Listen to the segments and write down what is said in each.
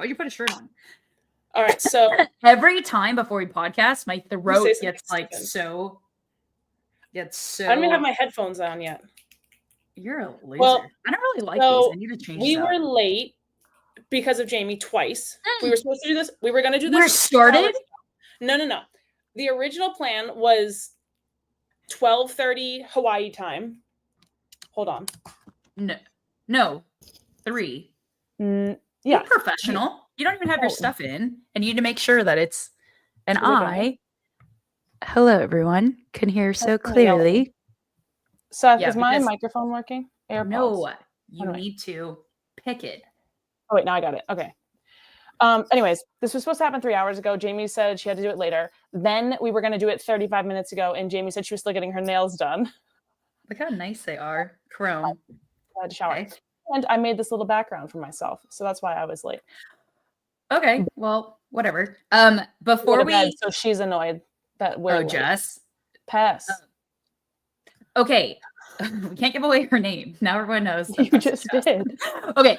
Why'd you put a shirt on? All right, so every time before we podcast, my throat gets like so. I don't even have my headphones on yet. You're a loser. Well, I don't really like these. I need to change. We were late because of Jamie twice. We were supposed to do this. We were going to do this. We're started. No. The original plan was 12:30 Hawaii time. Hold on. No, 3. Yeah. You're professional. You don't even have your stuff in, and you need to make sure that it's. And hello everyone, can hear so clearly. Seth, is my microphone working? AirPods. No, you need to pick it. Oh wait, now I got it. Okay. Anyways, this was supposed to happen 3 hours ago. Jamie said she had to do it later. Then we were going to do it 35 minutes ago, and Jamie said she was still getting her nails done. Look how nice they are. Chrome. I had to shower. Okay. And I made this little background for myself, so that's why I was late. Okay, well, whatever. Before we... So she's annoyed that we're late. Jess? Pass. Okay. We can't give away her name. Now everyone knows. You just did. Okay.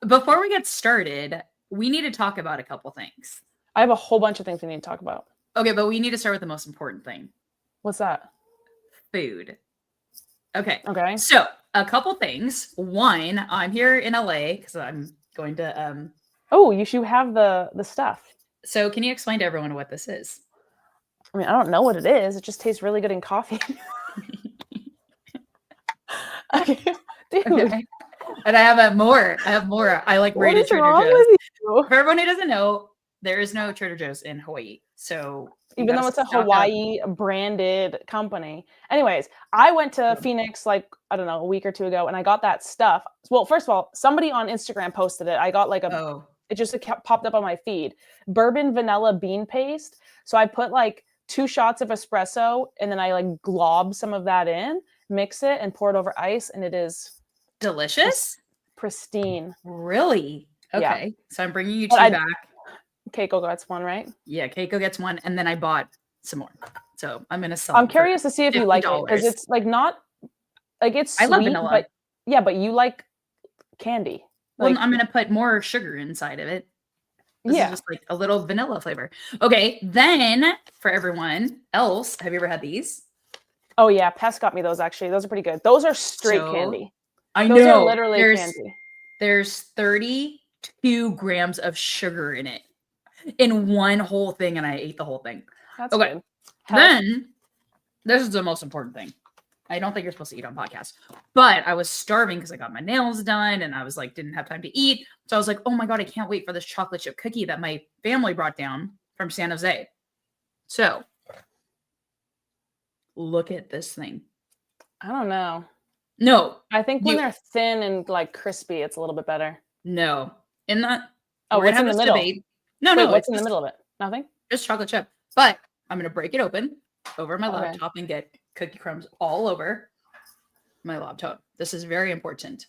Before we get started, we need to talk about a couple things. I have a whole bunch of things we need to talk about. Okay, but we need to start with the most important thing. What's that? Food. Okay. Okay. So, a couple things. One, I'm here in LA because I'm going to... Oh, you should have the stuff. So, can you explain to everyone what this is? I mean, I don't know what it is. It just tastes really good in coffee. Okay, dude. Okay. And I have more. I like rated Trader Joe's. For everyone who doesn't know, there is no Trader Joe's in Hawaii. So even though it's a Hawaii branded company. Anyways, I went to Phoenix like, I don't know, a week or two ago, and I got that stuff. Well, first of all, somebody on Instagram posted it. I got like it just popped up on my feed. Bourbon vanilla bean paste. So I put like 2 shots of espresso, and then I like glob some of that in, mix it, and pour it over ice, and it is delicious, pristine. Really? Okay. Yeah. So I'm bringing you 2 back. Keiko gets 1, right? Yeah, Keiko gets 1, and then I bought some more. So I'm gonna sell. I'm curious to see if you like it because it's like not like it's sweet, I love vanilla, but yeah, but you like candy. Well, I'm gonna put more sugar inside of it. This is just like a little vanilla flavor. Okay, then for everyone else, have you ever had these? Oh yeah, Pest got me those actually. Those are pretty good. Those are straight candy. I know. Those are literally candy. There's 32 grams of sugar in it. In one whole thing, and I ate the whole thing. That's okay. Good. Then this is the most important thing. I don't think you're supposed to eat on podcasts, but I was starving because I got my nails done and I was like, didn't have time to eat. So I was like, oh my God, I can't wait for this chocolate chip cookie that my family brought down from San Jose. So look at this thing. I don't know. No. I think when they're thin and like crispy, it's a little bit better. No. In that. Oh, what's in the middle? Debate. No. What's in the middle of it? Nothing? Just chocolate chip. But I'm going to break it open over my laptop and get cookie crumbs all over my laptop. This is very important.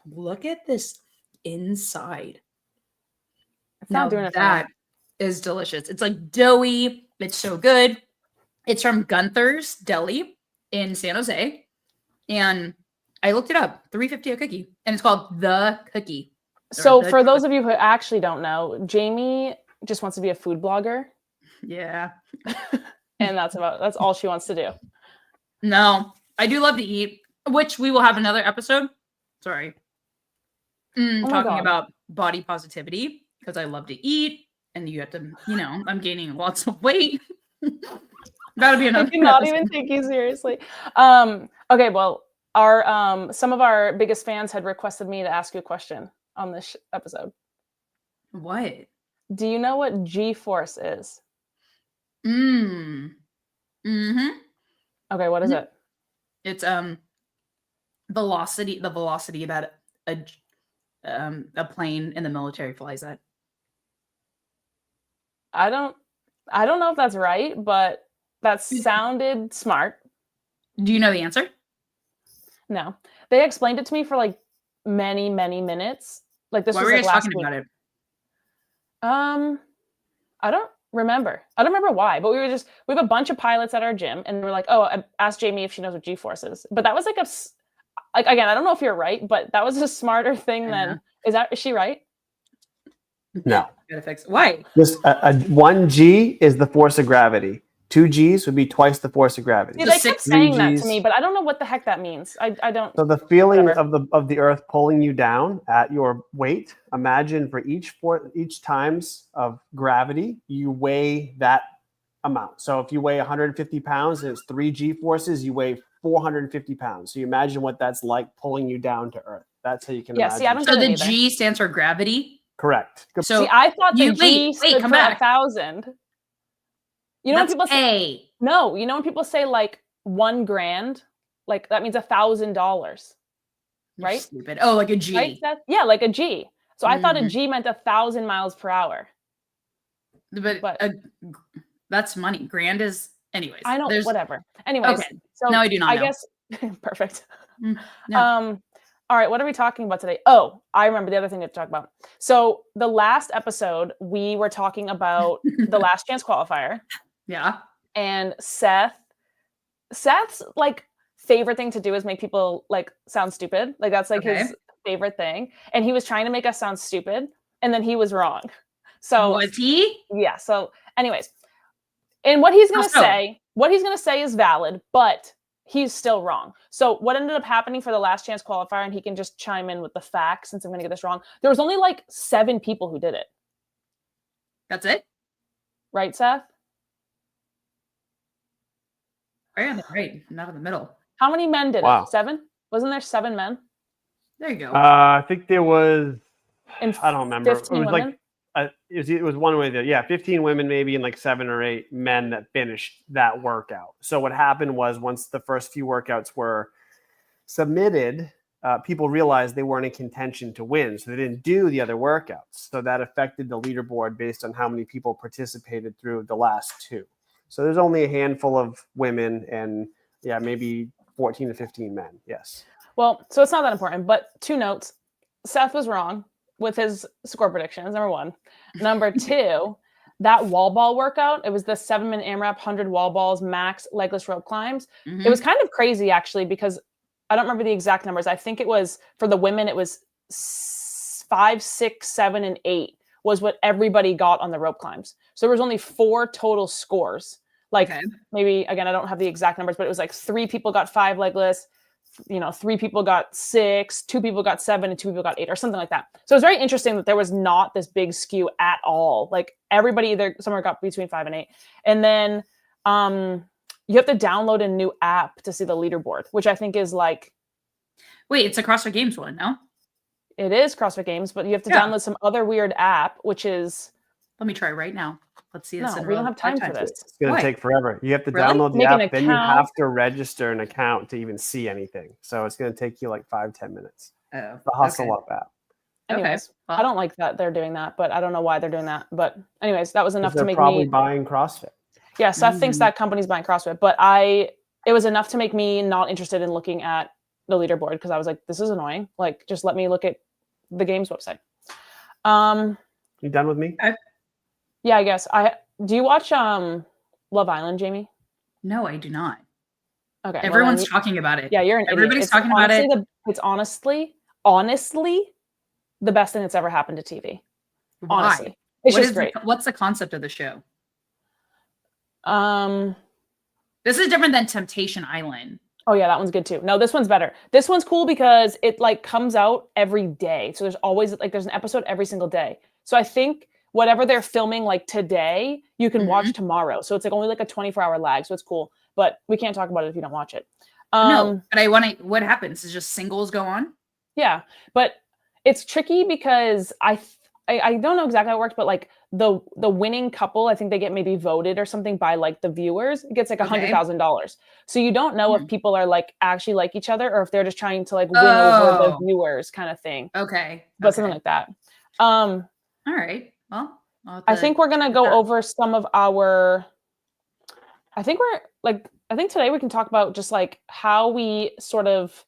Look at this inside. It's not doing it. That is delicious. It's like doughy. It's so good. It's from Gunther's Deli in San Jose. And I looked it up. $3.50 a cookie. And it's called The Cookie. So for those of you who actually don't know, Jamie just wants to be a food blogger. Yeah. And that's all she wants to do. No, I do love to eat, which we will have another episode. Sorry. Talking about body positivity because I love to eat and you have to, I'm gaining lots of weight. That'll be another. I cannot even take you seriously. Okay, well, our some of our biggest fans had requested me to ask you a question on this episode. What? Do you know what G-force is? Mm-hmm. Okay, what is it? It's velocity. The velocity that a plane in the military flies at. I don't know if that's right, but that sounded smart. Do you know the answer? No. They explained it to me for like many, many minutes. Like this was like last talking week. About it? I don't remember. I don't remember why, but we have a bunch of pilots at our gym and we're like, oh, I asked Jamie if she knows what G-force is. But that was like again, I don't know if you're right, but that was a smarter thing than, is she right? No. Gotta fix it. Why? Just a 1 G is the force of gravity. 2 G's would be twice the force of gravity. See, they kept saying that to Gs. me, but I don't know what the heck that means. I don't. So the feeling Whatever. of the Earth pulling you down at your weight. Imagine for each times of gravity, you weigh that amount. So if you weigh 150 pounds and it's 3 G forces, you weigh 450 pounds. So you imagine what that's like pulling you down to Earth. That's how you can imagine. See, I don't So get it the either. G stands for gravity. Correct. So see, I thought the G wait, stood come for back. 1,000. You know That's when people say A. no. You know when people say like 1 grand, like that means $1,000, You're right? stupid. Oh, like a G. Right? Yeah, like a G. So I thought a Mhm. G meant 1,000 miles per hour. But that's money. Grand is, anyways. I know, whatever. Anyways, Okay. so Now I do not know. guess perfect. Yeah. All right, what are we talking about today? Oh, I remember the other thing to talk about. So the last episode, we were talking about the last chance qualifier. Yeah. And Seth's like favorite thing to do is make people like sound stupid. Like that's like his favorite thing. And he was trying to make us sound stupid, and then he was wrong. So was he? Yeah. So, anyways, and what he's gonna say is valid, but he's still wrong. So what ended up happening for the last chance qualifier, and he can just chime in with the facts since I'm gonna get this wrong. There was only like 7 people who did it. That's it? Right, Seth? Right. Not in the middle. How many men did it? 7? Wasn't there 7 men? There you go. I think there was. And I don't remember. 15 it was women? like it was one way that 15 women maybe and like 7 or 8 men that finished that workout. So what happened was once the first few workouts were submitted, people realized they weren't in contention to win, so they didn't do the other workouts. So that affected the leaderboard based on how many people participated through the last 2. So there's only a handful of women and maybe 14 to 15 men. Yes. Well, so it's not that important, but 2 notes. Seth was wrong with his score predictions, number 1. Number 2, that wall ball workout, it was the 7-minute AMRAP, 100 wall balls, max legless rope climbs. Mm-hmm. It was kind of crazy, actually, because I don't remember the exact numbers. I think it was, for the women, it was 5, 6, 7, and 8 was what everybody got on the rope climbs. So there was only 4 total scores. Like maybe, again, I don't have the exact numbers, but it was like 3 people got 5 legless, 3 people got 6, 2 people got 7, and 2 people got 8, or something like that. So it's very interesting that there was not this big skew at all. Like everybody either somewhere got between 5 and 8. And then you have to download a new app to see the leaderboard, which I think is like... Wait, it's a CrossFit Games one, no? It is CrossFit Games, but you have to download some other weird app, which is... Let me try right now. Let's see this. No, we don't have time for this. It's going to take forever. You have to download the app, then you have to register an account to even see anything. So it's going to take you like 5-10 minutes. Oh, the Hustle Up app. Anyways, well, I don't like that they're doing that, but I don't know why they're doing that. But anyways, that was enough to make me... They're probably buying CrossFit. Yeah, Seth thinks that company's buying CrossFit, but it was enough to make me not interested in looking at the leaderboard because I was like, this is annoying. Like, just let me look at the games website. You done with me? Yeah, I guess. Do you watch Love Island, Jamie? No, I do not. Okay. Everyone's talking about it. Yeah, you're an Everybody's idiot. talking about it. It's honestly the best thing that's ever happened to TV. Why? Honestly. It's just great. What's the concept of the show? This is different than Temptation Island. Oh yeah, that one's good too. No, this one's better. This one's cool because it like comes out every day. So there's always there's an episode every single day. So I think whatever they're filming like today, you can watch tomorrow. So it's like only like a 24-hour lag. So it's cool. But we can't talk about it if you don't watch it. No, but what happens is just singles go on? Yeah, but it's tricky because I don't know exactly how it works, but like the winning couple, I think they get maybe voted or something by like the viewers. It gets like $100,000. So you don't know if people are like actually like each other or if they're just trying to like win over the viewers kind of thing. Okay. But something like that. All right. Well, I think we're gonna go over some of our. I think today we can talk about just like how we sort of.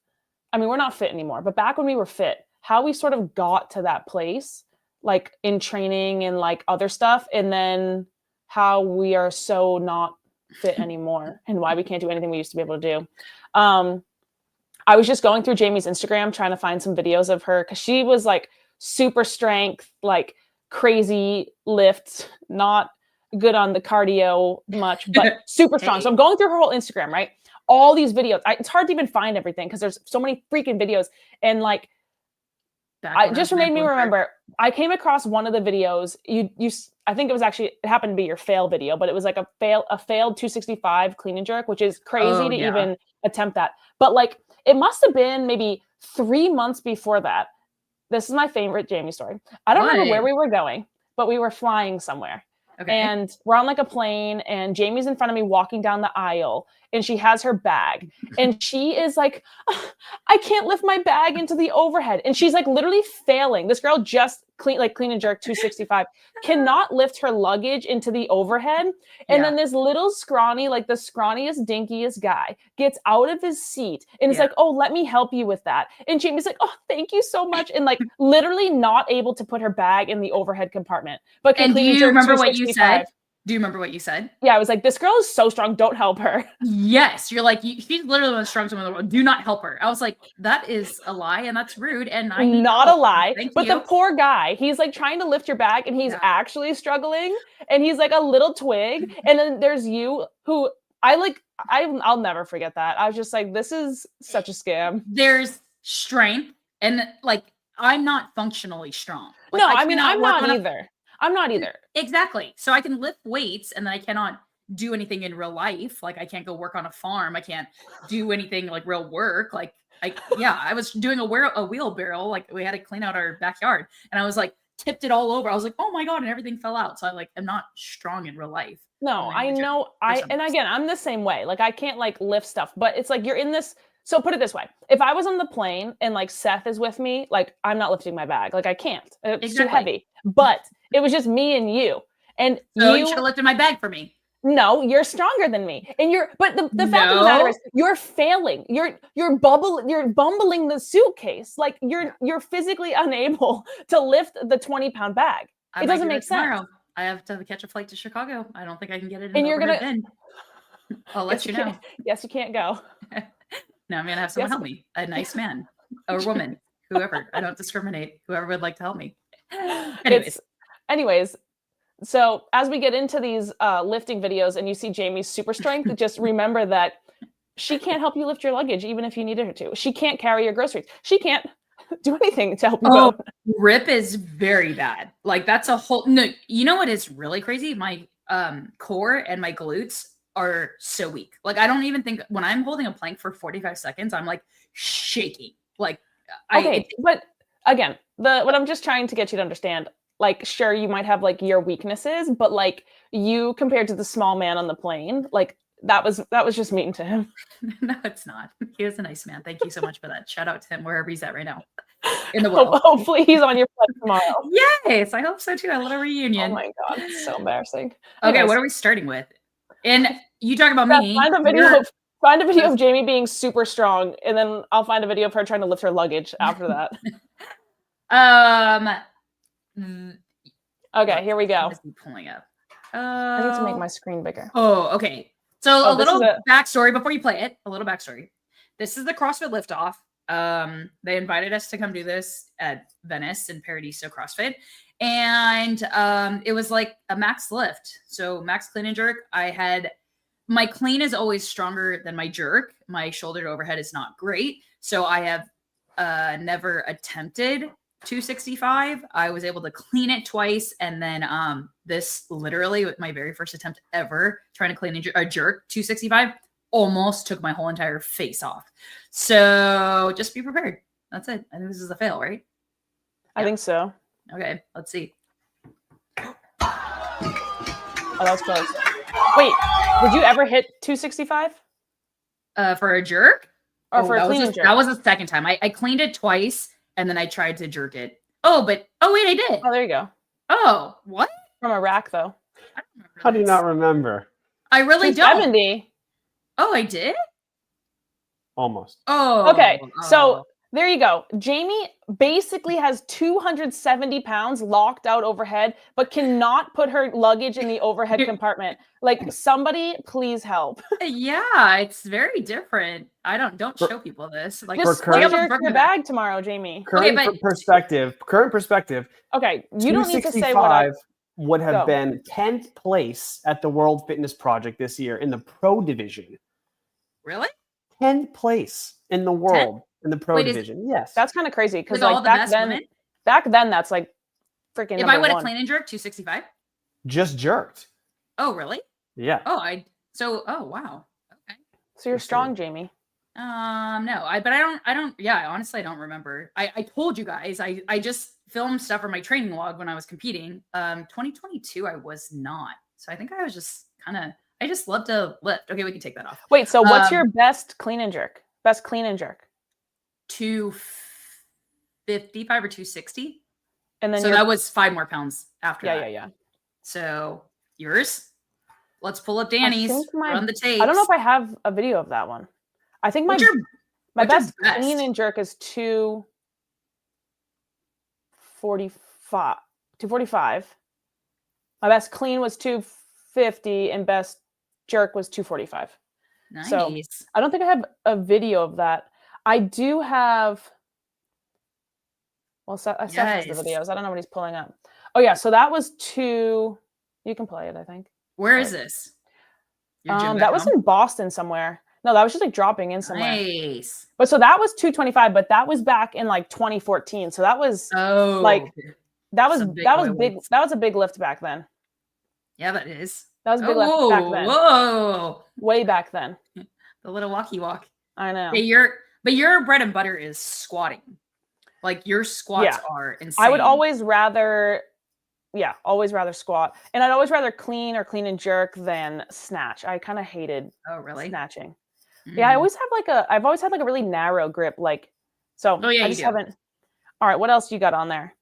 I mean, we're not fit anymore, but back when we were fit, how we sort of got to that place, like in training and like other stuff, and then how we are so not fit anymore and why we can't do anything we used to be able to do. I was just going through Jamie's Instagram trying to find some videos of her because she was like super strength, like crazy lifts, not good on the cardio much, but super strong. Hey. So I'm going through her whole Instagram, right? All these videos. It's hard to even find everything because there's so many freaking videos. And like, I just made me remember, I came across one of the videos. I think it happened to be your fail video, but it was like a failed 265 clean and jerk, which is crazy to even attempt that. But like, it must have been maybe 3 months before that. This is my favorite Jamie story. I don't remember where we were going, but we were flying somewhere. Okay. And we're on like a plane and Jamie's in front of me walking down the aisle and she has her bag and she is like, oh, I can't lift my bag into the overhead. And she's like literally failing. This girl just clean and jerk 265 cannot lift her luggage into the overhead. And then this little scrawny, like the scrawniest, dinkiest guy gets out of his seat and is like, oh, let me help you with that. And Jamie's like, oh, thank you so much. And like literally not able to put her bag in the overhead compartment. But and do you remember what you said? Do you remember what you said? Yeah, I was like, this girl is so strong. Don't help her. Yes. You're like, she's literally the most strongest woman in the world. Do not help her. I was like, that is a lie and that's rude. And I'm not a lie. But the poor guy, he's like trying to lift your bag and he's actually struggling. And he's like a little twig. And then there's you who I'll never forget that. I was just like, this is such a scam. There's strength and like, I'm not functionally strong. Like, no, I mean, I'm not either. I'm not either. Exactly. So I can lift weights and then I cannot do anything in real life. Like I can't go work on a farm. I can't do anything like real work. Like I was doing a wheelbarrow. Like we had to clean out our backyard and I was like tipped it all over. I was like, oh my God. And everything fell out. So I like, I'm not strong in real life. No, I know. And again, I'm the same way. Like I can't like lift stuff, but it's like, you're in this. So put it this way. If I was on the plane and like Seth is with me, like I'm not lifting my bag. Like I can't, it's too heavy, but it was just me and you. And so you should have lifted my bag for me. No, you're stronger than me. And but the fact of the matter is you're failing. You're bumbling the suitcase. Like you're physically unable to lift the 20-pound bag. It doesn't make sense. Tomorrow. I have to catch a flight to Chicago. I don't think I can get it in then. I'll let you know. Yes, you can't go. No, I'm going to have someone help me. A nice man or woman, whoever. I don't discriminate. Whoever would like to help me. Anyways, so as we get into these lifting videos and you see Jamie's super strength, just remember that she can't help you lift your luggage even if you needed her to. She can't carry your groceries. She can't do anything to help you go. Rip is very bad. Like that's a whole... No, you know what is really crazy? My core and my glutes are so weak. Like I don't even think when I'm holding a plank for 45 seconds, I'm like shaking. Like but again, what I'm just trying to get you to understand, like sure you might have like your weaknesses, but like you compared to the small man on the plane, like that was just mean to him. No, it's not. He was a nice man. Thank you so much for that. Shout out to him wherever he's at right now in the world. Hopefully he's on your flight tomorrow. Yes, I hope so too. I love a reunion. Oh my God, it's so embarrassing. Okay, what are we starting with? And you talk about me. Find a video of Jamie being super strong, and then I'll find a video of her trying to lift her luggage after that. Okay, here we go. What is he pulling up? I need to make my screen bigger. Oh, okay. So a little backstory before you play it. A little backstory. This is the CrossFit Liftoff. They invited us to come do this at Venice in Paradiso CrossFit. And it was like a max lift. So max clean and jerk. My clean is always stronger than my jerk. My shoulder to overhead is not great. So I have never attempted 265. I was able to clean it twice. And then this literally my very first attempt ever trying to clean a jerk 265 almost took my whole entire face off. So just be prepared. That's it. I think this is a fail, right? I think so. Okay, let's see. Oh, that was close. Wait, did you ever hit 265? For a jerk? Or for a clean and jerk? That was the second time. I cleaned it twice, and then I tried to jerk it. Oh, wait, I did. Oh, there you go. Oh, what? From a rack, though. How do you not remember? I really don't. 270. Oh, I did? Almost. Oh. Okay, so There you go. Jamie basically has 270 pounds locked out overhead, but cannot put her luggage in the overhead compartment. Like, somebody please help. Yeah, it's very different. Don't show people this. Like, Just current- split your bag tomorrow, Jamie. Current perspective. Okay, you don't need to say what 265 would have Go. been 10th place at the World Fitness Project this year in the pro division. Really? 10th place in the world in the pro division. Yes. That's kind of crazy because all like the best women? back then that's like freaking If I would have clean and jerk 265? Just jerked. Oh, really? Yeah. Oh, oh wow. Okay. So you're strong, Jamie. No, I don't, yeah, honestly, I don't remember. I told you guys, I just filmed stuff for my training log when I was competing. 2022, I was not. So I think I was just I just love to lift. Okay, we can take that off. Wait, so what's your best clean and jerk? Best clean and jerk? 255 or 260. And then so that was 5 more pounds after that. Yeah. So yours? Let's pull up Dani's. Run the tapes. I don't know if I have a video of that one. I think my best clean and jerk is 245. My best clean was 250 and best jerk was 245. Nice. So I don't think I have a video of that. I do have. Well, Seth has the videos. I don't know what he's pulling up. Oh yeah, so that was 2. You can play it, I think. Where is this? That was in Boston somewhere. No, that was just like dropping in somewhere. Nice. But so that was 225, but that was back in like 2014. So that was that was big. That was a big lift back then. Yeah, that is. That was a big lift back then. Whoa. Way back then. The little walkie walk. I know. Hey, but your bread and butter is squatting. Like your squats are insane. I would always rather squat. And I'd always rather clean and jerk than snatch. I kind of hated snatching. Yeah, I've always had like a really narrow grip. Like, so I just haven't. All right, what else you got on there?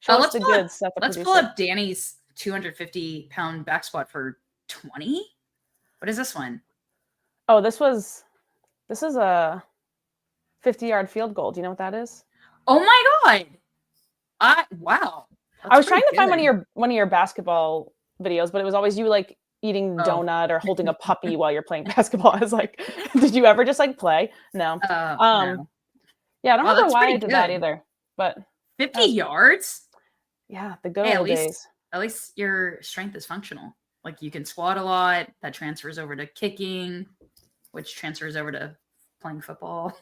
Show us the goods. Let's pull up Dani's 250-pound back squat for 20. What is this one? Oh, this is a 50-yard field goal. Do you know what that is? Oh my god! Wow. I was trying to find one of your basketball videos, but it was always you like eating donut or holding a puppy while you're playing basketball. I was like, did you ever just like play? No. No. Yeah, I don't remember why I did that either. But 50 yards? Yeah, the good old days. At least your strength is functional. Like you can squat a lot. That transfers over to kicking, which transfers over to playing football.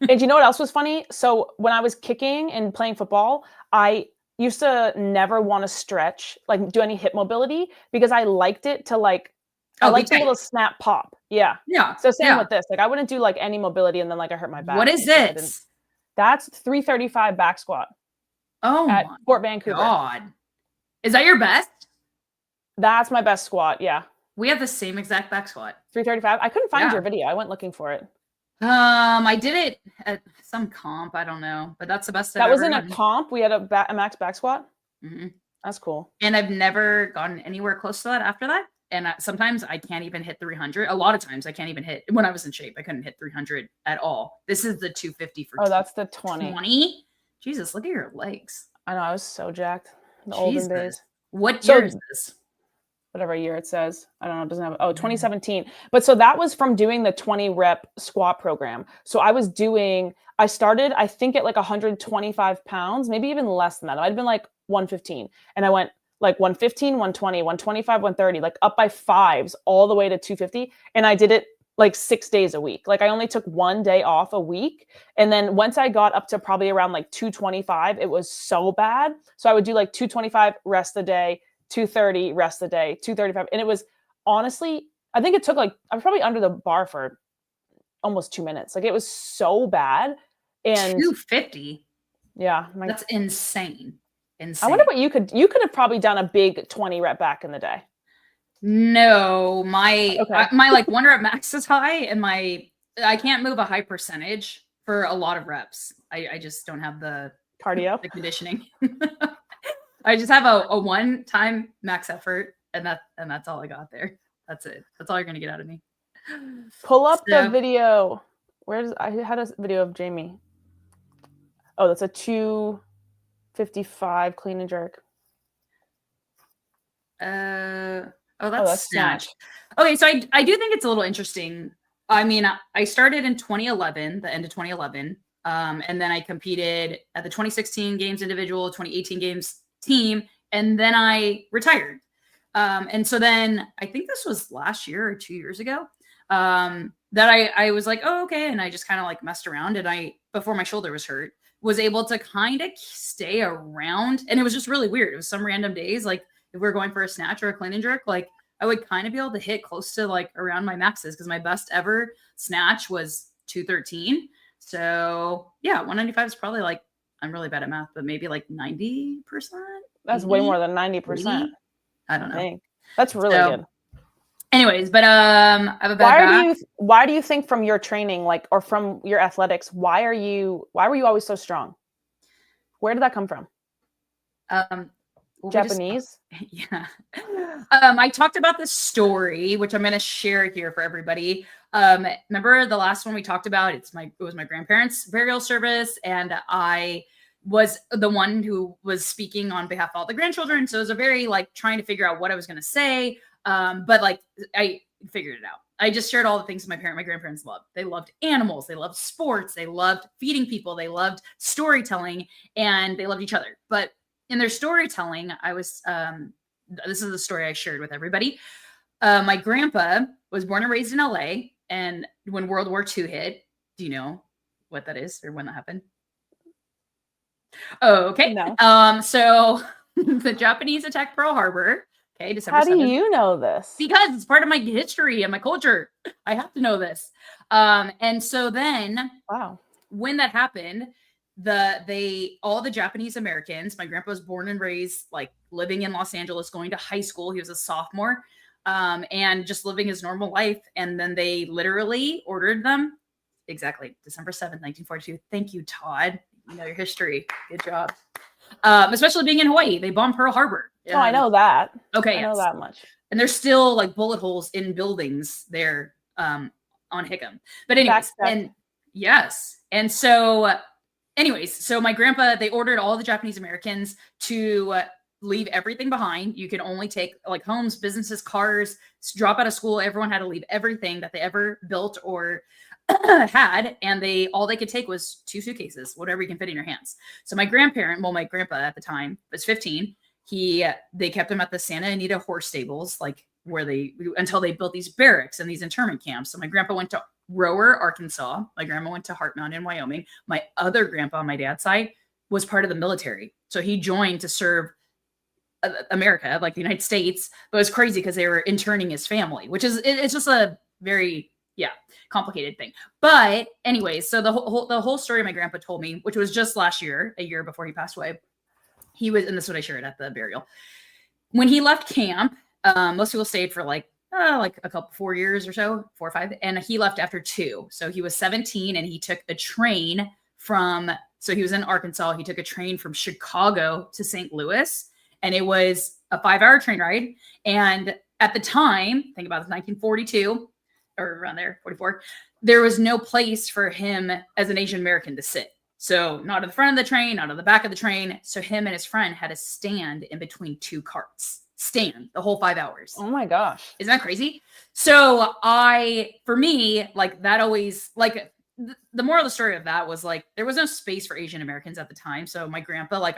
And you know what else was funny? So when I was kicking and playing football, I used to never want to stretch, like do any hip mobility because I liked it to like, I liked the little snap pop. Yeah. Yeah. So same with this. Like I wouldn't do like any mobility and then like I hurt my back. What is this? That's 335 back squat. Oh, at Fort Vancouver. God. Is that your best? That's my best squat. Yeah. We have the same exact back squat. 335. I couldn't find your video. I went looking for it. I did it at some comp. I don't know, but that's the best. That was in a comp. We had a max back squat. Mm-hmm. That's cool. And I've never gotten anywhere close to that after that. And sometimes I can't even hit 300. A lot of times I can't even hit. When I was in shape, I couldn't hit 300 at all. This is the 250 for. Oh, that's the 20. 20. Jesus, look at your legs. I know. I was so jacked. The olden days. What year is this? Whatever year it says. I don't know. It doesn't have. Oh, 2017. But so that was from doing the 20 rep squat program. So I started, I think at like 125 pounds, maybe even less than that. I'd been like 115. And I went like 115, 120, 125, 130, like up by 5s all the way to 250. And I did it like 6 days a week. Like I only took 1 day off a week. And then once I got up to probably around like 225, it was so bad. So I would do like 225, rest the day, 230, rest the day, 235. And it was honestly, I think it took like, I was probably under the bar for almost 2 minutes. Like it was so bad. And 250. Yeah. That's insane. I wonder what you could have probably done a big 20 rep back in the day. No, my like 1 rep max is high and I can't move a high percentage for a lot of reps. I just don't have the cardio, the conditioning. I just have a one-time max effort and that's all I got there. That's it. That's all you're gonna get out of me. Pull up the video. I had a video of Jamie. Oh, that's a 255 clean and jerk. That's snatch. Okay, so I do think it's a little interesting. I mean, I started in 2011, the end of 2011, and then I competed at the 2016 games individual, 2018 games team, and then I retired. And so then I think this was last year or 2 years ago, that I was like, oh, okay. And I just kind of like messed around, and before my shoulder was hurt, was able to kind of stay around. And it was just really weird. It was some random days, like if we were going for a snatch or a clean and jerk, like I would kind of be able to hit close to like around my maxes, because my best ever snatch was 213. So yeah, 195 is probably like, I'm really bad at math, but maybe like 90%. That's way more than 90%. I don't know. That's really good. Anyways, but I have a bad back. Why do you think from your training, like, or from your athletics, why were you always so strong? Where did that come from? Japanese? Yeah. I talked about this story, which I'm going to share here for everybody. Remember the last one we talked about? It was my grandparents' burial service, and I was the one who was speaking on behalf of all the grandchildren. So it was a very like trying to figure out what I was going to say. But like I figured it out. I just shared all the things my grandparents loved. They loved animals. They loved sports. They loved feeding people. They loved storytelling, and they loved each other. But in their storytelling, I was, this is the story I shared with everybody. My grandpa was born and raised in LA. And when World War II hit, do you know what that is or when that happened? Oh, okay. No. So the Japanese attacked Pearl Harbor. Okay, December 7th. How do you know this? Because it's part of my history and my culture. I have to know this. And so then, wow, when that happened, all the Japanese Americans, my grandpa was born and raised, like living in Los Angeles, going to high school. He was a sophomore, and just living his normal life. And then they literally ordered them. Exactly. December 7th, 1942. Thank you, Todd. You know your history. Good job. Especially being in Hawaii, they bombed Pearl Harbor. Oh, I know that. Okay. I know that much. And there's still like bullet holes in buildings there, on Hickam. But anyways, and yes. And so anyways, so my grandpa, they ordered all the Japanese Americans to leave everything behind. You could only take like homes, businesses, cars, drop out of school. Everyone had to leave everything that they ever built or had, and all they could take was 2 suitcases, whatever you can fit in your hands. So my grandpa at the time was 15. They kept him at the Santa Anita horse stables, like until they built these barracks and these internment camps. So my grandpa went to Rower, Arkansas. My grandma went to Heart Mountain, Wyoming. My other grandpa on my dad's side was part of the military. So he joined to serve America, like the United States, but it was crazy because they were interning his family, it's just a very, complicated thing. But anyways, so the whole story my grandpa told me, which was just last year, a year before he passed away, and this is what I shared at the burial. When he left camp, most people stayed for like a couple, 4 years or so, 4 or 5. And he left after 2. So he was 17 and he took a train so he was in Arkansas. He took a train from Chicago to St. Louis, and it was a 5-hour train ride. And at the time, think about it, 1942 or around there, 44, there was no place for him as an Asian American to sit. So not at the front of the train, not at the back of the train. So him and his friend had to stand in between 2 carts. Stand the whole 5 hours. Oh my gosh. Isn't that crazy? So for me, like that always, like the moral of the story of that was like, there was no space for Asian Americans at the time. So my grandpa,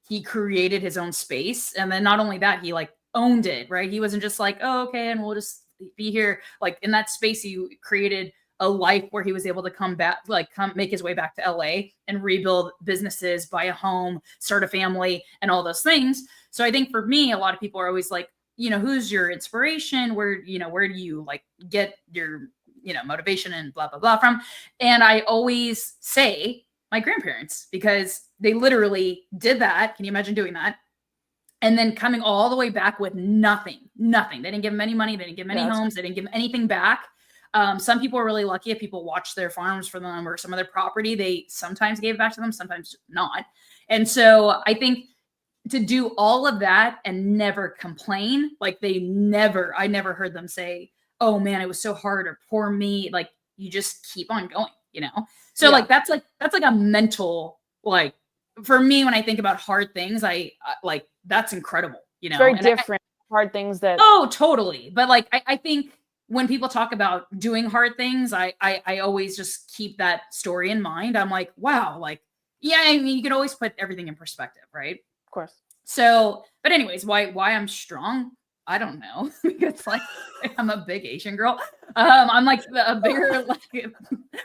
he created his own space. And then not only that, he like owned it, right? He wasn't just like, oh, okay, and we'll just be here. Like in that space, he created a life where he was able to come make his way back to LA and rebuild businesses, buy a home, start a family, and all those things. So I think for me, a lot of people are always like, who's your inspiration? Where do you like get your, motivation and blah, blah, blah from? And I always say my grandparents, because they literally did that. Can you imagine doing that? And then coming all the way back with nothing. They didn't give them any money. They didn't give them any homes. They didn't give them anything back. Some people are really lucky if people watch their farms for them or some other property. They sometimes gave back to them, sometimes not. And so I think to do all of that and never complain, like I never heard them say, oh man, it was so hard, or poor me. Like you just keep on going, So like, that's like a mental like for me, when I think about hard things, I like, that's incredible, you know, It's very different. Hard things that. Oh, totally. But like, I think when people talk about doing hard things, I always just keep that story in mind. I'm like, wow, like, yeah, I mean, you can always put everything in perspective, right? Of course. So, but anyways, why I'm strong, I don't know. Because like I'm a big Asian girl. I'm like a bigger like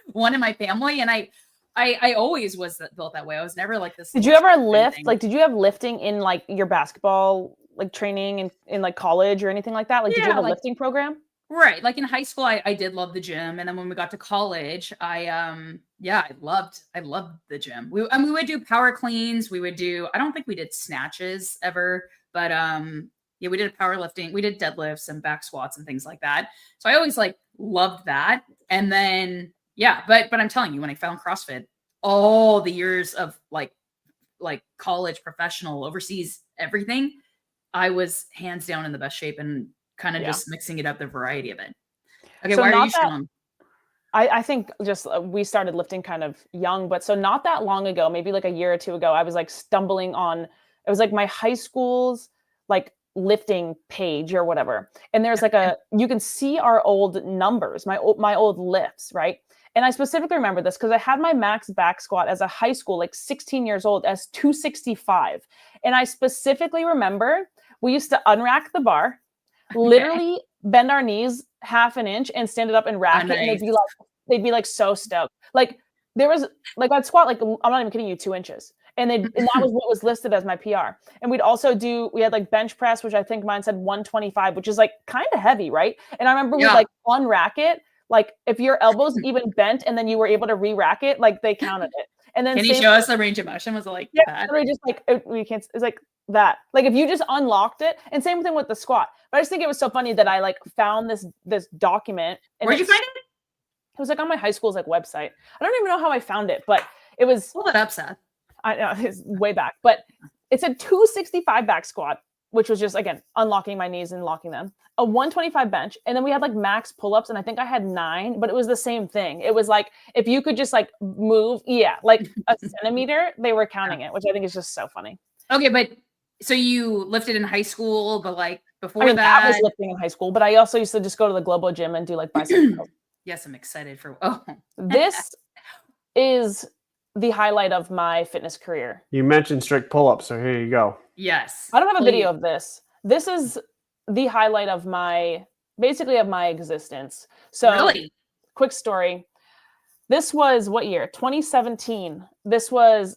one in my family, and I always was built that way. I was never like this. Did you ever lift? Like, did you have lifting in like your basketball like training in like college or anything like that? Like, did you have a lifting program? Right. Like in high school, I did love the gym. And then when we got to college, I loved the gym. We would do power cleans. We would do, I don't think we did snatches ever, but yeah, we did powerlifting. We did deadlifts and back squats and things like that. So I always like loved that. And then, yeah, but I'm telling you, when I found CrossFit, all the years of like college, professional, overseas, everything, I was hands down in the best shape and kind of just mixing it up, the variety of it. Okay, so why are you strong? I think just we started lifting kind of young, but so not that long ago, maybe like a year or two ago, I was like stumbling on, it was like my high school's like lifting page or whatever. And there's like you can see our old numbers, my old lifts, right? And I specifically remember this because I had my max back squat as a high school, like 16 years old, as 265. And I specifically remember we used to unrack the bar, literally bend our knees half an inch and stand it up and rack it. And they'd be like so stoked. Like there was like, I'd squat, like, I'm not even kidding you, 2 inches. And that was what was listed as my PR. And we had like bench press, which I think mine said 125, which is like kind of heavy. Right. And I remember we'd like unrack it. Like if your elbows even bent and then you were able to re-rack it, like they counted it. And then can you show us the range of motion? Was it like that? Just like, we can't, it's like that. Like if you just unlocked it, and same thing with the squat. But I just think it was so funny that I like found this document. And where'd you find it? It was like on my high school's like website. I don't even know how I found it, but it was. Pull it up, Seth. I know it's way back, but it's a 265 back squat, which was just, again, unlocking my knees and locking them, a 125 bench. And then we had like max pull-ups, and I think I had 9, but it was the same thing. It was like, if you could just like move, like a centimeter, they were counting it, which I think is just so funny. Okay. But so you lifted in high school, but like before that I was lifting in high school, but I also used to just go to the Global Gym and do like bicep curls. Yes. I'm excited for, this is the highlight of my fitness career. You mentioned strict pull-ups, so here you go. Yes. I don't have a video of this. This is the highlight of my existence. So really? Quick story. This was what year? 2017. This was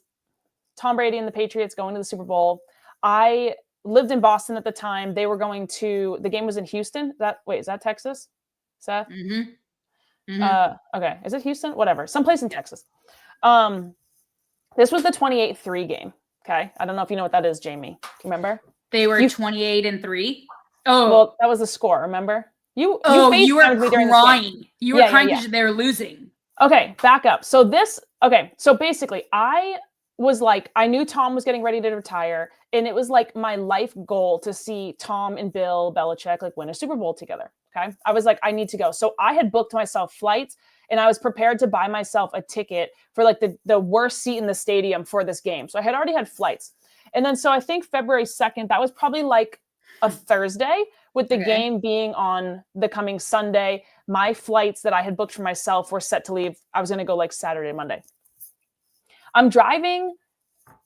Tom Brady and the Patriots going to the Super Bowl. I lived in Boston at the time. They were going to, the game was in Houston. Is that Texas? Seth? Okay. Is it Houston? Whatever. Someplace in Texas. This was the 28-3 game. Okay. I don't know if you know what that is, Jamie. Remember? They were 28-3. Oh, well, that was the score. Remember? You were crying. You were crying because they were losing. Okay. Back up. So basically I was like, I knew Tom was getting ready to retire, and it was like my life goal to see Tom and Bill Belichick like win a Super Bowl together. Okay. I was like, I need to go. So I had booked myself flights, and I was prepared to buy myself a ticket for like the worst seat in the stadium for this game. So I had already had flights. And then, so I think February 2nd, that was probably like a Thursday, with the game being on the coming Sunday. My flights that I had booked for myself were set to leave. I was going to go like Saturday, Monday. I'm driving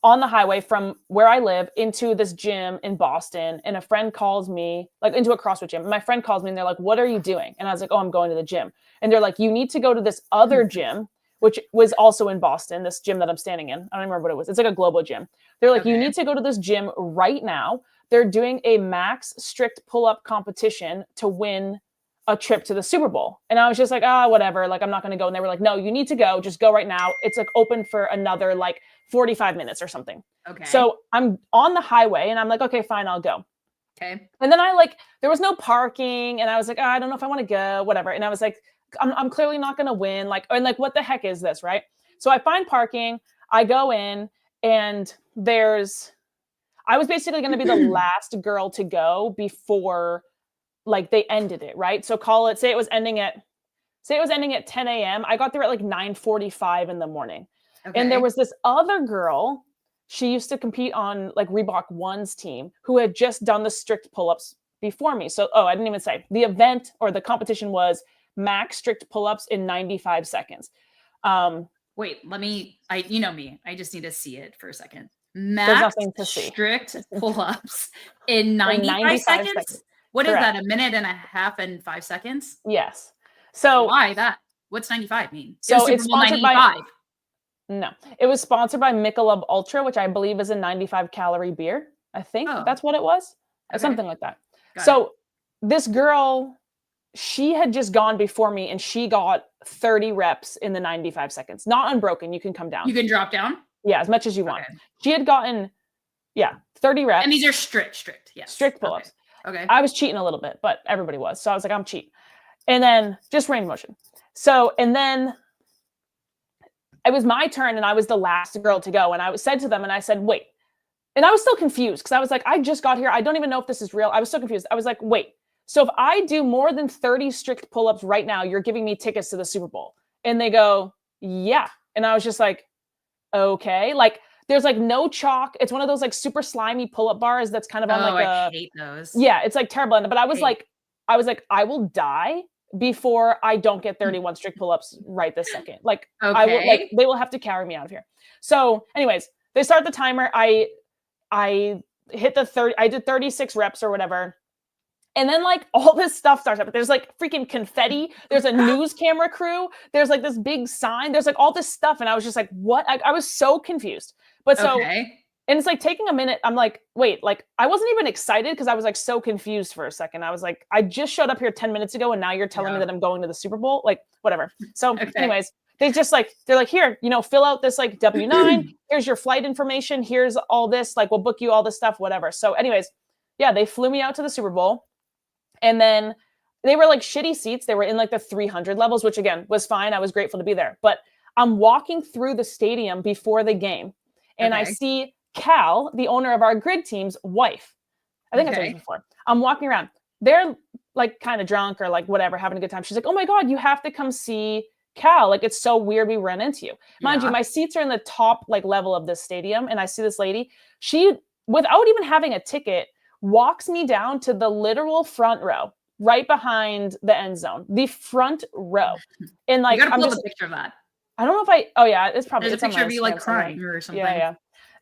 on the highway from where I live into this gym in Boston, and a friend calls me, like into a CrossFit gym. My friend calls me and they're like, "What are you doing?" And I was like, "Oh, I'm going to the gym." And they're like, "You need to go to this other gym," which was also in Boston, this gym that I'm standing in. I don't remember what it was. It's like a global gym. They're like, "You need to go to this gym right now. They're doing a max strict pull-up competition to win a trip to the Super Bowl." And I was just like, whatever. Like, I'm not going to go. And they were like, "No, you need to go. Just go right now. It's like open for another like 45 minutes or something." Okay. So I'm on the highway and I'm like, okay, fine, I'll go. Okay. And then there was no parking, and I was like, I don't know if I want to go, whatever. And I was like, I'm clearly not going to win. Like, and like, what the heck is this? Right. So I find parking, I go in, and I was basically going to be the last girl to go before like they ended it. Right. So say it was ending at 10 a.m. I got there at like 9:45 in the morning. And there was this other girl, she used to compete on like Reebok One's team, who had just done the strict pull-ups before me. So, I didn't even say. The event or the competition was max strict pull-ups in 95 seconds. Wait, you know me. I just need to see it for a second. There's nothing to see. Strict pull-ups in 95 seconds? What Correct. is that, a minute and a half and 5 seconds? Yes. So why that? What's 95 mean? So it's sponsored by No, it was sponsored by Michelob Ultra, which I believe is a 95 calorie beer. I think that's what it was. Okay. Something like that. This girl, she had just gone before me and she got 30 reps in the 95 seconds. Not unbroken. You can come down. You can drop down? Yeah, as much as you want. She had gotten, 30 reps. And these are strict, yes. Strict pull-ups. Okay. I was cheating a little bit, but everybody was. So I was like, I'm cheating. And then just range of motion. So, and then it was my turn and I was the last girl to go. And I said to them and I said, wait. And I was still confused because I was like, I just got here. I don't even know if this is real. I was so confused. I was like, wait. So if I do more than 30 strict pull-ups right now, you're giving me tickets to the Super Bowl. And they go, yeah. And I was just like, okay. Like there's like no chalk. It's one of those like super slimy pull-up bars that's kind of on like I hate those. Yeah, it's like terrible. But I was like, I will die before I don't get 31 strict pull-ups right this second. Like I will, like they will have to carry me out of here. So anyways, they start the timer. I hit the 30, I did 36 reps or whatever. And then like all this stuff starts up. There's like freaking confetti. There's a news camera crew. There's like this big sign. There's like all this stuff. And I was just like, what? I was so confused. But so, and it's like taking a minute. I'm like, wait, like I wasn't even excited because I was like so confused for a second. I was like, I just showed up here 10 minutes ago and now you're telling me that I'm going to the Super Bowl? Like whatever. So anyways, they just like, they're like, here, fill out this like W-9. Here's your flight information. Here's all this, like we'll book you all this stuff, whatever. So anyways, they flew me out to the Super Bowl. And then they were like shitty seats. They were in like the 300 levels, which again was fine. I was grateful to be there. But I'm walking through the stadium before the game and I see Cal, the owner of our grid team's wife. I think I told you before. I'm walking around. They're like kind of drunk or like whatever, having a good time. She's like, oh my God, you have to come see Cal. Like, it's so weird we ran into you. Mind you, my seats are in the top like level of this stadium. And I see this lady, she, without even having a ticket, walks me down to the literal front row, right behind the end zone, the front row. And like, you gotta pull up a picture of that. I don't know if it's probably there's a picture of you like crying or something. Yeah.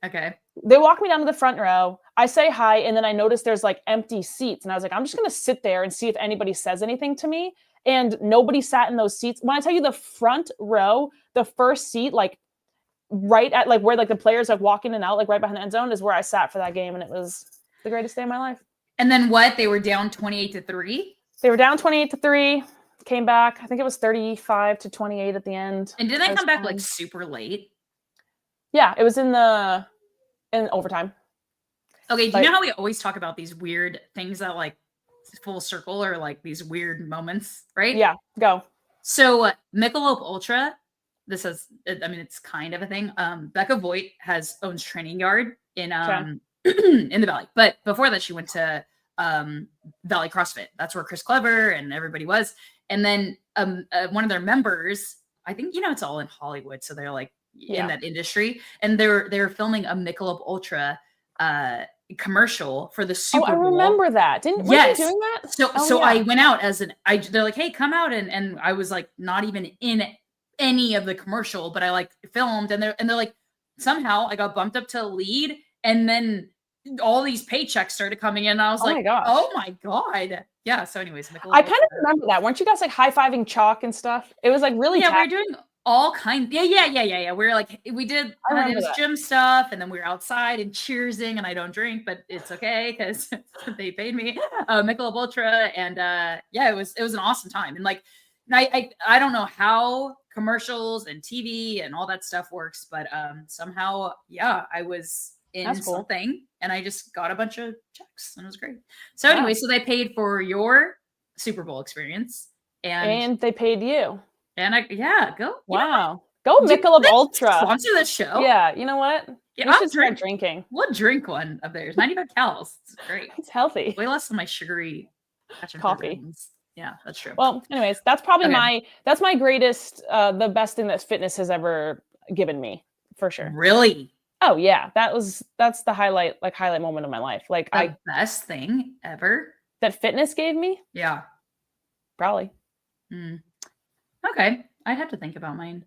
Okay. They walk me down to the front row. I say hi. And then I notice there's like empty seats. And I was like, I'm just going to sit there and see if anybody says anything to me. And nobody sat in those seats. When I tell you the front row, the first seat, like right at like where like the players like walk in and out, like right behind the end zone is where I sat for that game. And it was the greatest day of my life. And then what? They were down 28-3? They were down 28-3. Came back. I think it was 35-28 at the end. And did they come back like super late? Yeah, it was in overtime. Okay, do you know how we always talk about these weird things that like full circle or like these weird moments, right? Yeah, go. So Michelob Ultra, it's kind of a thing. Becca Voigt owns Training Yard in in the Valley. But before that, she went to Valley CrossFit. That's where Chris Clever and everybody was. And then one of their members, I think, it's all in Hollywood. So they're like in that industry. And they're filming a Michelob Ultra commercial for the Super Bowl. I remember that. Weren't you doing that? So I went out they're like, hey, come out. And I was like, not even in any of the commercial, but I like filmed and they're like, somehow I got bumped up to lead. And then all these paychecks started coming in. And I was like, oh my God. Yeah. So anyways, I kind of remember that. Weren't you guys like high-fiving chalk and stuff? It was like really we were doing all kinds. Yeah. We were like, we did gym stuff and then we were outside and cheersing and I don't drink, but it's okay because they paid me Michelob Ultra. And it was an awesome time. And like, I don't know how commercials and TV and all that stuff works, but somehow, I was in something and I just got a bunch of checks and it was great. So anyway, so they paid for your Super Bowl experience and they paid you. And go. Wow. Go Michelob Ultra. Sponsor this show. Yeah. You know what? Yeah, we should start drinking. We'll drink one of theirs. 95 calories. It's great. It's healthy. Way less than my sugary coffee. Yeah, that's true. Well, anyways, that's probably my greatest, the best thing that fitness has ever given me for sure. Really? Oh yeah, that's the highlight moment of my life. Like the best thing ever that fitness gave me. Yeah, probably. Okay, I'd have to think about mine.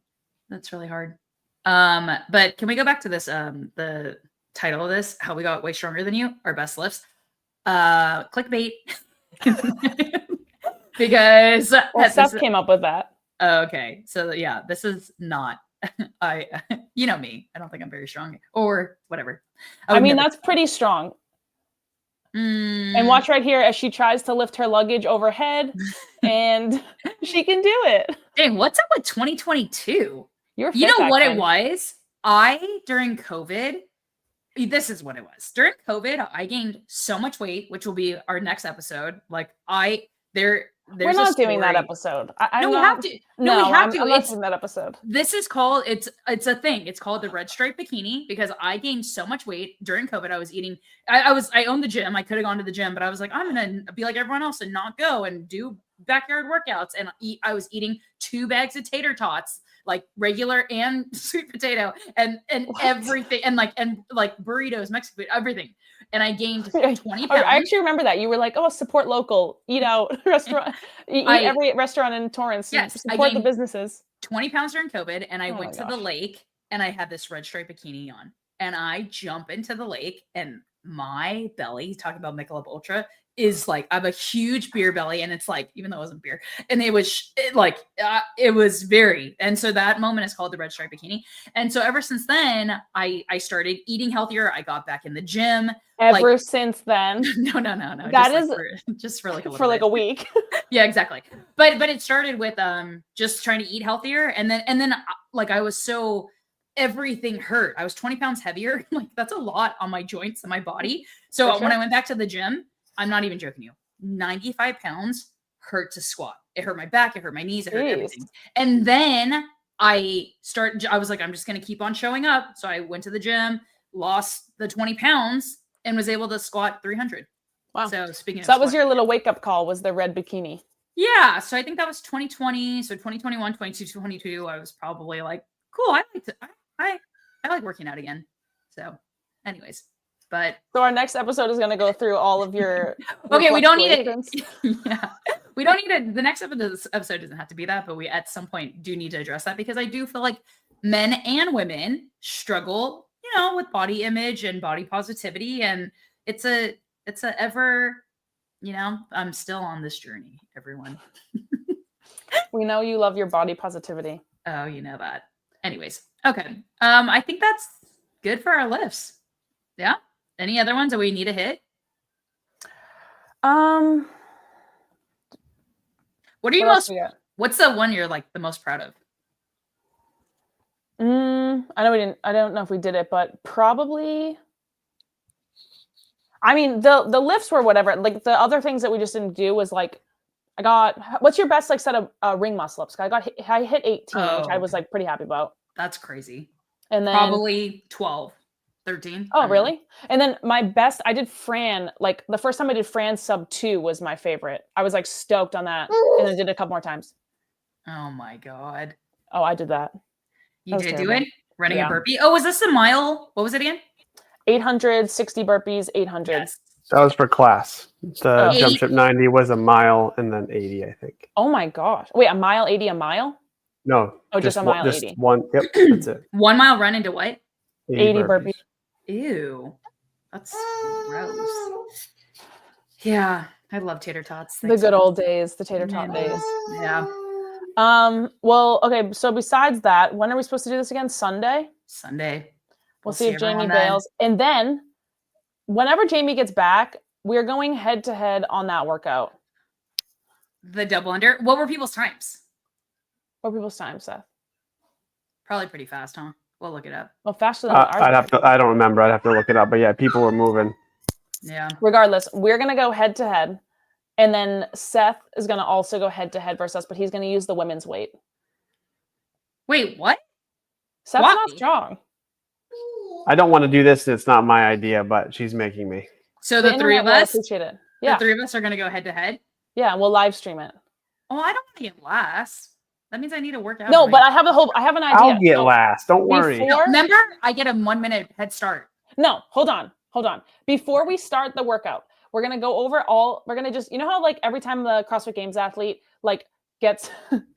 That's really hard. But can we go back to this? The title of this: How we got way stronger than you, our best lifts. Clickbait. Because Seth came up with that. Okay, so yeah, this is not. You know me. I don't think I'm very strong, or whatever. I mean, that's pretty strong. And watch right here as she tries to lift her luggage overhead, and she can do it. Dang, what's up with 2022? You know what it was? During COVID, this is what it was. During COVID, I gained so much weight, which will be our next episode. Like we're not doing that episode. We have to. No, we have to. I'm not doing that episode. This is called, it's a thing. It's called the red stripe bikini because I gained so much weight during COVID. I was eating, I owned the gym. I could have gone to the gym, but I was like, I'm going to be like everyone else and not go and do backyard workouts and eat. I was eating 2 bags of tater tots, like regular and sweet potato and everything. And like burritos, Mexican food, everything. And I gained 20 pounds. I actually remember that. You were like, oh, support local, eat out restaurant, eat every restaurant in Torrance. Yes, support the businesses. 20 pounds during COVID. And I went to the lake and I had this red stripe bikini on. And I jump into the lake and my belly, talking about Michelob Ultra, is like, I have a huge beer belly. And it's like, even though it wasn't beer, and it was very, and so that moment is called the red stripe bikini. And so ever since then, I started eating healthier. I got back in the gym. Ever since then? No. That just for like a for like a week. Yeah, exactly. But it started with just trying to eat healthier, and then like I was so, everything hurt. I was 20 pounds heavier. Like that's a lot on my joints and my body. So when I went back to the gym, I'm not even joking you, 95 pounds hurt to squat. It hurt my back, it hurt my knees, it hurt everything. And then I was like, I'm just going to keep on showing up. So I went to the gym, lost the 20 pounds and was able to squat 300. Wow. So speaking of that was your little wake up call, was the red bikini. Yeah. So I think that was 2020. So 2021, 22, I was probably like, cool. I like working out again. So anyways. But so our next episode is going to go through all of your okay, we don't need it. Yeah, we don't need it. The next episode doesn't have to be that, but we at some point do need to address that because I do feel like men and women struggle, with body image and body positivity, and it's a ever, I'm still on this journey, everyone. We know you love your body positivity. Oh, you know that. Anyways, okay. I think that's good for our lifts. Yeah. Any other ones that we need to hit? What are you what's the one you're like the most proud of? I don't know if we did it, but probably, I mean, the lifts were whatever. Like the other things that we just didn't do was like, what's your best like set of ring muscle ups? I hit 18, which I was like pretty happy about. That's crazy. And then probably 12. 13. Oh, really? And then my best, I did Fran, like the first time I did Fran sub 2 was my favorite. I was like stoked on that. And I did it a couple more times. Oh my God. Oh, I did that. You did do it? Running a burpee? Oh, was this a mile? What was it again? 860 burpees, 800. Yes. That was for class. The jump ship 90 was a mile and then 80, I think. Oh my gosh. Wait, a mile, 80, a mile? No. Oh, just a mile, 80. One. Yep, that's it. 1 mile run into what? 80 burpees. Ew. That's gross. Yeah. I love tater tots. The good old days, the tater tot days. Yeah. Well, okay, so besides that, when are we supposed to do this again? Sunday? We'll see if Jamie bails. And then whenever Jamie gets back, we're going head to head on that workout. The double under. What were people's times? What were people's times, Seth? Probably pretty fast, huh? We'll look it up. Well, faster than ours. I don't remember. I'd have to look it up. But yeah, people were moving. Yeah. Regardless, we're gonna go head to head. And then Seth is going to also go head to head versus us, but he's going to use the women's weight. Wait, what? Seth's not strong. I don't want to do this. It's not my idea, but she's making me. So the three of us, appreciate it. Yeah. The three of us are going to go head to head. Yeah, we'll live stream it. Oh, I don't want to get last. That means I need to work out. No, but I have an idea. I'll get last. Don't worry. Before- No, remember, I get a 1 minute head start. No, hold on. Before we start the workout, we're gonna go over we're gonna just, you know how like every time the CrossFit Games athlete like gets,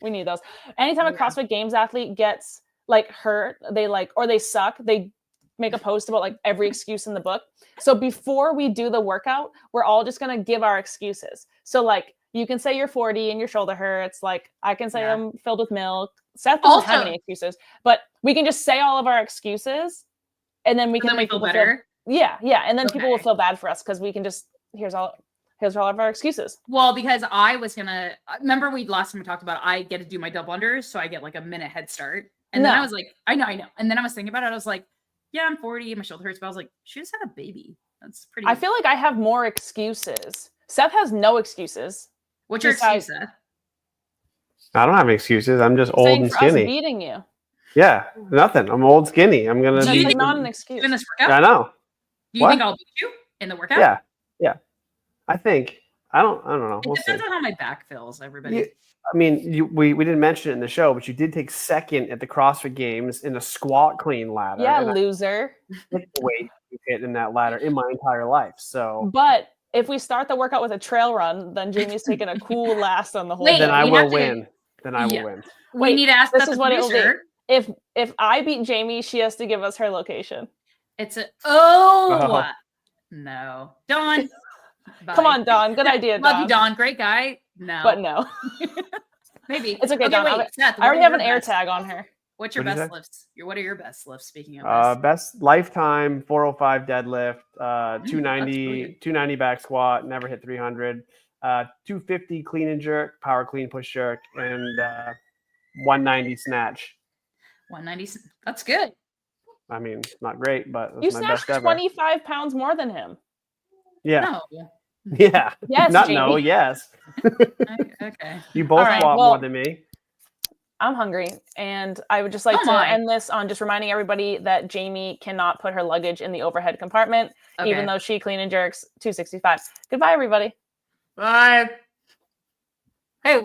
we need those. Anytime a CrossFit Games athlete gets like hurt, they like, or they suck, they make a post about like every excuse in the book. So before we do the workout, we're all just gonna give our excuses. So like, you can say you're 40 and your shoulder hurts. Like I can say I'm filled with milk. Seth doesn't have any excuses, but we can just say all of our excuses, and then we can make people feel yeah, and then people will feel bad for us because we can just here's all of our excuses. Well, because I was gonna remember last time we talked about I get to do my double unders, so I get like a minute head start, and then I was like, I know, and then I was thinking about it. I was like, yeah, I'm 40, and my shoulder hurts, but I was like, she just had a baby. That's pretty. I feel like I have more excuses. Seth has no excuses. What's your excuse, Seth? I don't have excuses. I'm just old and skinny. Beating you. Yeah, nothing. I'm old, skinny. I'm gonna. That's not an excuse. In this workout? I know. Do you think I'll beat you in the workout? Yeah. I think. I don't know. It depends on how my back feels. Everybody. I mean, we didn't mention it in the show, but you did take second at the CrossFit Games in a squat clean ladder. Yeah, loser. Weight you hit in that ladder in my entire life. So. But if we start the workout with a trail run, then Jamie's taking a cool last on the whole. Then I will win. Then I will win. We need to ask. This is what it will be. If I beat Jamie, she has to give us her location. It's no, Dawn. Come on, Dawn. Good idea, Dawn. Love you, Dawn. Great guy. No, but no. Maybe it's okay, Dawn. Wait, Seth, I already have an air tag on her. What's your best lifts? What are your best lifts? Speaking of best lifetime 405 deadlift, 290 back squat, never hit 300, 250 clean and jerk, power clean push jerk, and 190 snatch. 190. That's good. I mean, not great, but you snatched 25 pounds more than him. Yeah. No. Yeah. Yes. Not Jamie. no. Yes. Okay. You both squat more than me. I'm hungry, and I would just like to end this on just reminding everybody that Jamie cannot put her luggage in the overhead compartment, even though she clean and jerks 265. Goodbye, everybody. Bye. Hey.